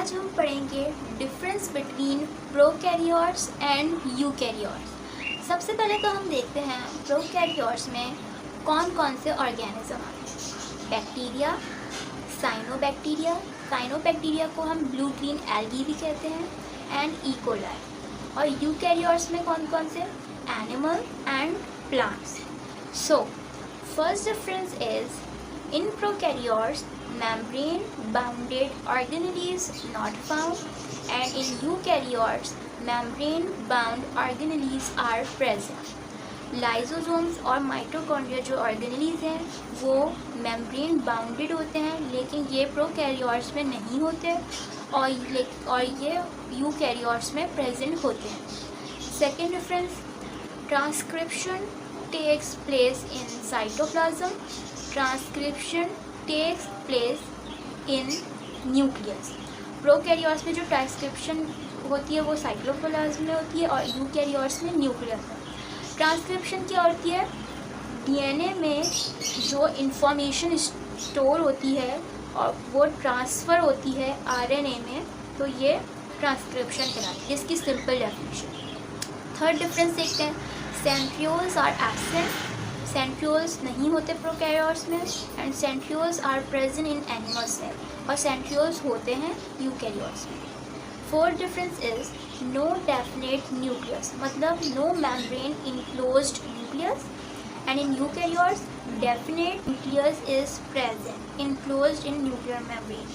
आज हम पढ़ेंगे difference between prokaryotes and eukaryotes. सबसे पहले तो हम देखते हैं प्रोकैरियोट्स में कौन कौन से ऑर्गेनिज्म आते हैं। बैक्टीरिया, साइनोबैक्टीरिया, साइनोबैक्टीरिया को हम ब्लू ग्रीन एल्गी भी कहते हैं, एंड ई कोलाई। और यूकैरियोट्स में कौन कौन से, animal and plants. So first difference is in prokaryotes membrane bounded organelles not found, and in eukaryotes membrane bound organelles are present. Lysosomes और माइटोकॉन्ड्रिया जो ऑर्गेनेलीज हैं वो मेम्ब्रेन बाउंडेड होते हैं, लेकिन ये प्रोकैरियोट्स में नहीं होते और ये यूकैरियोट्स में प्रेजेंट होते हैं। Second difference, transcription takes place in cytoplasm, transcription takes place in nucleus. Prokaryotes में जो ट्रांसक्रिप्शन होती है वो साइटोप्लाज्म में होती है और यूकैरियोट्स में न्यूक्लियस में। ट्रांसक्रिप्शन क्या होती है, डीएनए में जो इंफॉर्मेशन स्टोर होती है और वो ट्रांसफ़र होती है आरएनए में, तो ये ट्रांसक्रिप्शन कहलाती है, जिसकी सिंपल डेफिनेशन। थर्ड डिफरेंस देखते हैं, सेंट्रियोल्स आर एब्सेंट, सेंट्रियोल्स नहीं होते प्रोकैरियोट्स में, and centrioles are present in animal cell, और सेंट्रियोल्स होते हैं यूकैरियोट्स में। Fourth difference is no definite nucleus, मतलब no membrane enclosed nucleus, and in eukaryotes definite nucleus is present enclosed in nuclear membrane,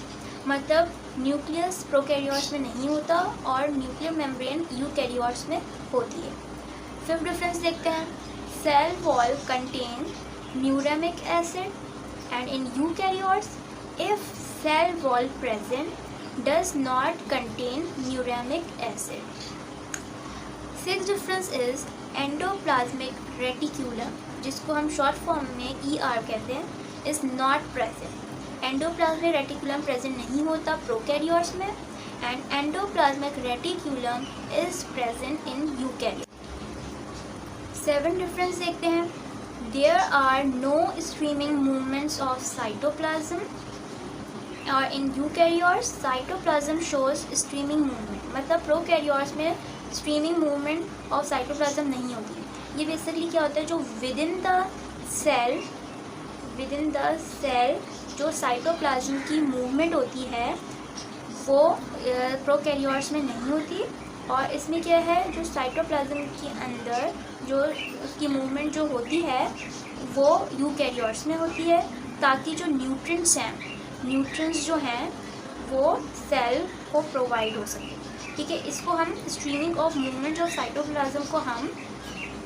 मतलब nucleus prokaryotes में नहीं होता और न्यूक्लियर मेम्ब्रेन यूकैरियोट्स में होती है। फिफ्थ डिफरेंस देखते हैं, cell wall contain muramic acid, and in eukaryotes if cell wall present does not contain muramic acid. Sixth difference is endoplasmic reticulum, जिसको हम शॉर्ट फॉर्म में ER कहते हैं, is not present. Endoplasmic reticulum present नहीं होता prokaryotes में, and endoplasmic reticulum is present in eukaryotes. Seven difference देखते हैं, there are no streaming movements of cytoplasm, और in eukaryotes cytoplasm shows streaming movement, मतलब प्रोकैरियोट्स में स्ट्रीमिंग मूवमेंट ऑफ साइटोप्लाज्म नहीं होती है। ये बेसिकली क्या होता है, जो विद इन द सेल जो साइटोप्लाज्म की मूवमेंट होती है वो प्रोकैरियोट्स में नहीं होती, और इसमें क्या है, जो साइटोप्लाज्म के अंदर जो उसकी मूवमेंट जो होती है वो यूकैरियोट्स में होती है, ताकि जो न्यूट्रिएंट्स जो हैं वो सेल को प्रोवाइड हो सके। ठीक है, इसको हम streaming of movement of cytoplasm को हम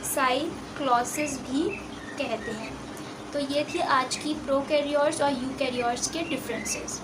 साइक्लोसिस भी कहते हैं। तो ये थी आज की प्रोकैरियोट्स और यूकैरियोट्स के डिफरेंसेस।